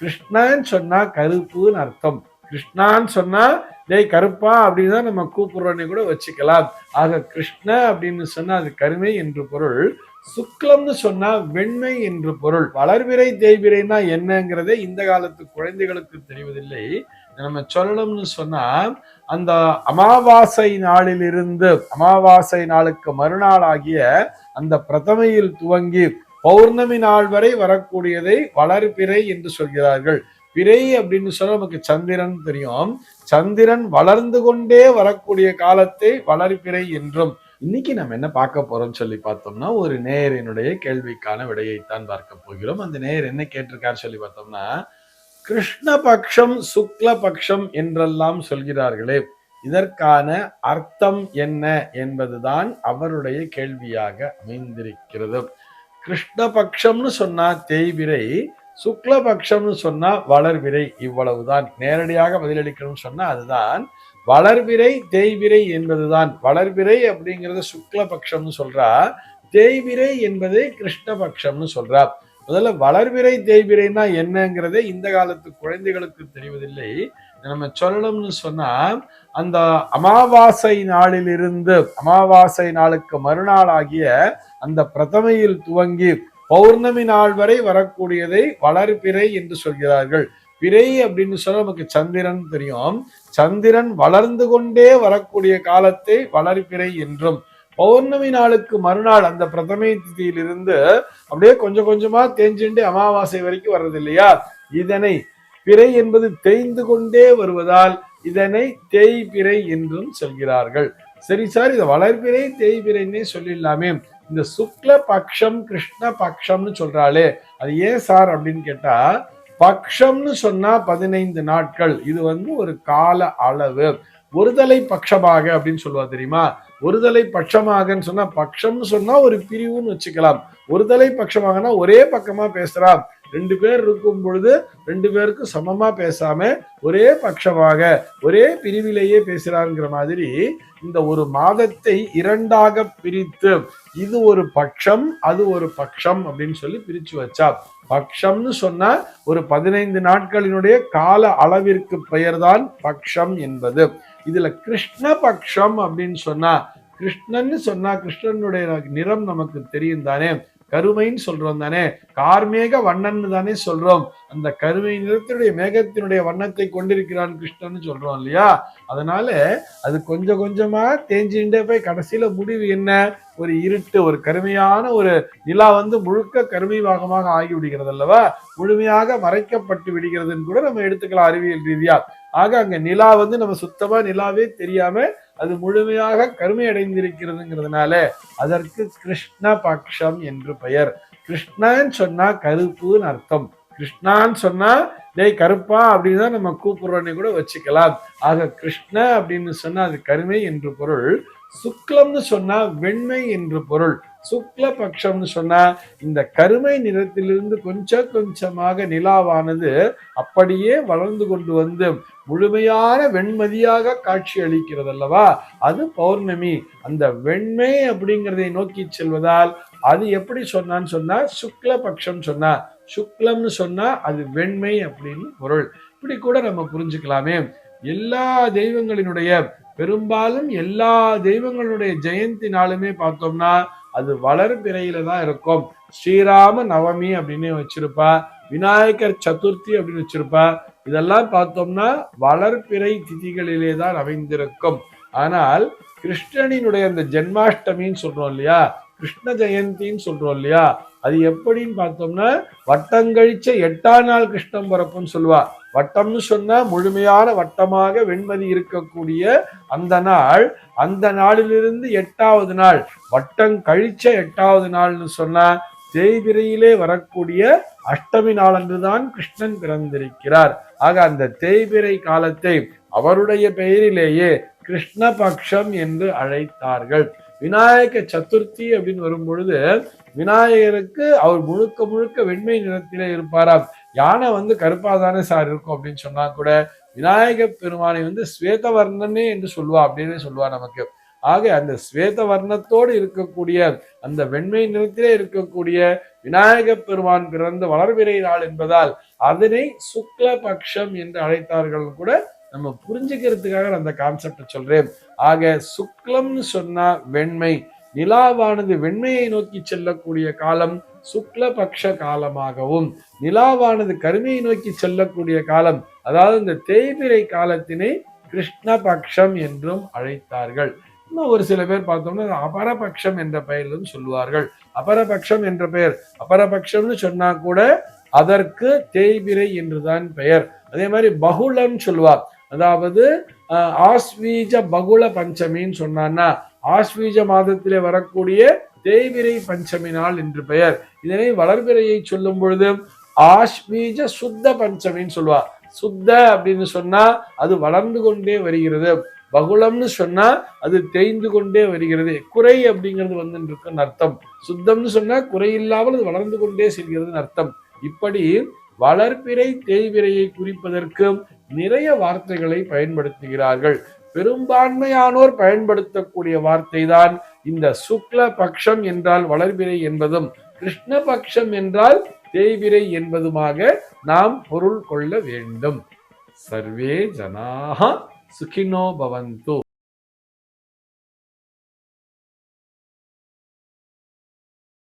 கிருஷ்ணன்னு சொன்னா கருப்புன்னு அர்த்தம். கிருஷ்ணான்னு சொன்னா டேய் கருப்பா அப்படின்னு தான் நம்ம கூப்பிடுறோன்னு கூட வச்சுக்கலாம். ஆக கிருஷ்ண அப்படின்னு சொன்னா அது கருமை என்று பொருள். சுக்லம்னு சொன்னா வெண்மை என்று பொருள். வளர்பிறை தேய்பிறைனா என்னங்கிறதே இந்த காலத்து குழந்தைகளுக்கு தெரிவதில்லை. நம்ம சொல்லணும்னு சொன்னா அந்த அமாவாசை நாளிலிருந்து அமாவாசை நாளுக்கு மறுநாள் ஆகிய அந்த பிரதமையில் துவங்கி பௌர்ணமி நாள் வரை வரக்கூடியதை வளர்பிறை என்று சொல்கிறார்கள். பிறை அப்படின்னு சொல்ல நமக்கு சந்திரன் தெரியும். சந்திரன் வளர்ந்து கொண்டே வரக்கூடிய காலத்தை வளர்பிறை என்றும். இன்னைக்கு நம்ம என்ன பார்க்க போறோம் சொல்லி பார்த்தோம்னா ஒரு நேயரினுடைய கேள்விக்கான விடையைத்தான் பார்க்க போகிறோம். அந்த நேயர் என்ன கேட்டிருக்காரு சொல்லி பார்த்தோம்னா, கிருஷ்ணபக்ஷம் சுக்லபக்ஷம் என்றெல்லாம் சொல்கிறார்களே, இதற்கான அர்த்தம் என்ன என்பதுதான் அவருடைய கேள்வியாக அமைந்திருக்கிறது. கிருஷ்ணபக்ஷம்னு சொன்னா தேய்பிறை, சுக்லபக்ஷம்னு சொன்னா வளர்பிறை. இவ்வளவுதான். நேரடியாக பதிலளிக்கணும்னு சொன்னா அதுதான். வளர்பிறை தேய்பிறை என்பதுதான். வளர்பிறை அப்படிங்கறது சுக்லபக்ஷம்னு சொல்றா, தேய்பிறை என்பதை கிருஷ்ணபக்ஷம்னு சொல்றா. முதல்ல வளர்பிறை தேய்பிறைனா என்னங்கிறதே இந்த காலத்து குழந்தைகளுக்கு தெரிவதில்லை. நம்ம சொல்லணும்னு சொன்னா அந்த அமாவாசை நாளிலிருந்து அமாவாசை நாளுக்கு மறுநாள் ஆகிய அந்த பிரதமையில் துவங்கி பௌர்ணமி நாள் வரை வரக்கூடியதை வளர்பிறை என்று சொல்கிறார்கள். பிறை அப்படின்னு சொல்ல நமக்கு சந்திரன் தெரியும். சந்திரன் வளர்ந்து கொண்டே வரக்கூடிய காலத்தை வளர்பிறை என்றும், பௌர்ணமி நாளுக்கு மறுநாள் அந்த பிரதமை திதியிலிருந்து அப்படியே கொஞ்சம் கொஞ்சமா தேஞ்சுண்டு அமாவாசை வரைக்கும் வர்றது இல்லையா, இதனை பிறை என்பது தேய்ந்து கொண்டே வருவதால் இதனை தேய்பிறை என்றும் சொல்கிறார்கள். சரி சார், இதை வளர்பிறை தேய்பிறைன்னே சொல்லிடலாமே, இந்த சுக்ல பக்ஷம் கிருஷ்ண பக்ஷம்னு சொல்றாளே அது ஏன் சார் அப்படின்னு கேட்டா, பக்ஷம்னு சொன்னா 15 நாட்கள். இது ஒரு கால அளவு. ஒருதலை பட்சமாக அப்படின்னு சொல்லுவா தெரியுமா. ஒருதலை பட்சமாகன்னு சொன்னா, பட்சம்னு சொன்னா ஒரு பிரிவுன்னு வச்சுக்கலாம். ஒருதலை பட்சமாகனா ஒரே பக்கமா பேசுறான். 2 பேர் இருக்கும் பொழுது 2 பேருக்கும் சமமா பேசாம ஒரே பட்சமாக ஒரே பிரிவிலேயே பேசுறாங்கிற மாதிரி இந்த ஒரு மாதத்தை 2ஆக பிரித்து இது ஒரு பட்சம் அது ஒரு பட்சம் அப்படின்னு சொல்லி பிரிச்சு வச்சா. பட்சம்னு சொன்னா ஒரு 15 நாட்களினுடைய கால அளவிற்கு பெயர்தான் பட்சம் என்பது. இதுல கிருஷ்ண பட்சம் அப்படின்னு சொன்னா, கிருஷ்ணன்னு சொன்னா கிருஷ்ணனுடைய நிறம் நமக்கு தெரியும் தானே, கருமைன்னு சொல்றோம் தானே, கார்மேக வண்ணன்னு தானே சொல்றோம். அந்த கருமை நிறத்தினுடைய மேகத்தினுடைய வண்ணத்தை கொண்டிருக்கிறான் கிருஷ்ணன்னு சொல்றோம் இல்லையா. அதனால அது கொஞ்சம் கொஞ்சமா தேஞ்சின்றே போய் கடைசியில முடிவு என்ன, ஒரு இருட்டு, ஒரு கருமையான ஒரு நிலா முழுக்க கருமை பாகமாக ஆகி விடுகிறது அல்லவா, முழுமையாக மறைக்கப்பட்டு விடுகிறதுன்னு கூட நம்ம எடுத்துக்கலாம் அறிவியல் ரீதியா. ஆக அங்க நிலா நம்ம சுத்தமா நிலாவே தெரியாம அது முழுமையாக கருமை அடைந்திருக்கிறதுங்கிறதுனால அதற்கு கிருஷ்ண பக்ஷம் என்று பெயர். கிருஷ்ணன்னு சொன்னா கருப்புன்னு அர்த்தம். கிருஷ்ணான்னு சொன்னா டேய் கருப்பா அப்படின்னு தான் நம்ம கூப்பிடுறோன்னு கூட வச்சுக்கலாம். ஆக கிருஷ்ண அப்படின்னு சொன்னா அது கருமை என்று பொருள். சுக்லம்னு சொன்னா வெண்மை என்று பொருள். சுக்ல பக்ஷம்னு சொன்னா இந்த கருமை நிறத்திலிருந்து கொஞ்சம் கொஞ்சமாக நிலாவானது அப்படியே வளர்ந்து கொண்டு முழுமையான வெண்மதியாக காட்சி அளிக்கிறது அல்லவா, அது பௌர்ணமி. அந்த வெண்மை அப்படிங்கிறதை நோக்கி செல்வதால் அது எப்படி சொன்னான்னு சொன்னா சுக்ல பக்ஷம் சொன்னா, சுக்லம்னு சொன்னா அது வெண்மை அப்படின்னு பொருள். இப்படி கூட நம்ம புரிஞ்சுக்கலாமே. எல்லா தெய்வங்களினுடைய பெரும்பாலும் எல்லா தெய்வங்களுடைய ஜெயந்தி நாளுமே பார்த்தோம்னா அது வளர்பிறையில தான் இருக்கும். ஸ்ரீராம நவமி அப்படின்னு வச்சிருப்பா, விநாயகர் சதுர்த்தி அப்படின்னு வச்சிருப்பா. இதெல்லாம் பார்த்தோம்னா வளர்பிறை திதிகளிலே தான் அமைந்திருக்கும். ஆனால் கிருஷ்ணனினுடைய அந்த ஜென்மாஷ்டமின்னு சொல்றோம் இல்லையா, கிருஷ்ண ஜெயந்தின்னு சொல்றோம் இல்லையா, அது எப்படின்னு பார்த்தோம்னா வட்டங்கழிச்ச 8ஆம் நாள் கிருஷ்ணன் பிறப்புன்னு சொல்லுவா. வட்டம்னு சொன்னா முழுமையான வட்டமாக வெண்மதி இருக்கக்கூடிய அந்த நாள், அந்த நாளிலிருந்து 8வது நாள், வட்டம் கழிச்ச 8வது நாள்னு சொன்னா தேய்பிரையிலே வரக்கூடிய அஷ்டமி நாளன்றுதான் கிருஷ்ணன் பிறந்திருக்கிறார். ஆக அந்த தேய்பிரை காலத்தை அவருடைய பெயரிலேயே கிருஷ்ணபக்ஷம் என்று அழைத்தார்கள். விநாயக சதுர்த்தி அப்படின்னு வரும் பொழுது விநாயகருக்கு அவர் முழுக்க முழுக்க வெண்மை நிறத்திலே இருப்பாராம். யானை கருப்பாதானே சார் இருக்கும் அப்படின்னு சொன்னா கூட விநாயக பெருமானை ஸ்வேதவர்ணனே என்று சொல்லுவா அப்படின்னு சொல்லுவா நமக்கு. ஆக அந்த ஸ்வேத வர்ணத்தோடு இருக்கக்கூடிய அந்த வெண்மை நிறத்திலே இருக்கக்கூடிய விநாயக பெருமான் பிறந்த வளர்பிறை நாள் என்பதால் அதனை சுக்லபக்ஷம் என்று அழைத்தார்கள் கூட நம்ம புரிஞ்சுக்கிறதுக்காக அந்த கான்செப்டை சொல்றேன். ஆக சுக்லம்னு சொன்னா வெண்மை, நிலாவானது வெண்மையை நோக்கி செல்லக்கூடிய காலம் சுக்லபக்ஷ காலமாகவும், நிலாவானது கருமையை நோக்கி செல்லக்கூடிய காலம், அதாவது இந்த தேய்பிறை காலத்தினை கிருஷ்ணபக்ஷம் என்றும் அழைத்தார்கள். இன்னும் ஒரு சில பேர் பார்த்தோம்னா அபரபக்ஷம் என்ற பெயரிலும் சொல்லுவார்கள். அபரபக்ஷம் என்ற பெயர், அபரபக்ஷம்னு சொன்னா கூட அதற்கு தேய்பிறை என்றுதான் பெயர். அதே மாதிரி பகுளம் சொல்லுவார், அதாவது ஆஸ்வீஜ பகுள பஞ்சமின்னு சொன்னான்னா ஆஸ்வீஜ மாதத்திலே வரக்கூடிய தேய்பிறை பஞ்சமி நாள் என்று பெயர். இதனை வளர்பிறையை சொல்லும் பொழுது ஆஸ்வீஜ சுத்த பஞ்சமின்னு சொல்லுவார். சுத்த அப்படின்னு சொன்னா அது வளர்ந்து கொண்டே வருகிறது, பகுளம்னு சொன்னா அது தேய்ந்து கொண்டே வருகிறது, குறை அப்படிங்கிறது இருக்குன்னு அர்த்தம். சுத்தம்னு சொன்னா குறை இல்லாமல் அது வளர்ந்து கொண்டே செல்கிறதுன்னு அர்த்தம். இப்படி வளர்பிறை தேய்பிறையை குறிப்பதற்கு நிறைய வார்த்தைகளை பயன்படுத்துகிறார்கள். பெரும்பான்மையானோர் பயன்படுத்தக்கூடிய வார்த்தை தான் இந்த சுக்ல பக்ஷம் என்றால் வளர்பிறை என்பதும், கிருஷ்ணபக்ஷம் என்றால் தேய்பிறை என்பதுமாக நாம் பொருள் கொள்ள வேண்டும். சர்வே ஜனாஹ சுகினோ பவந்து.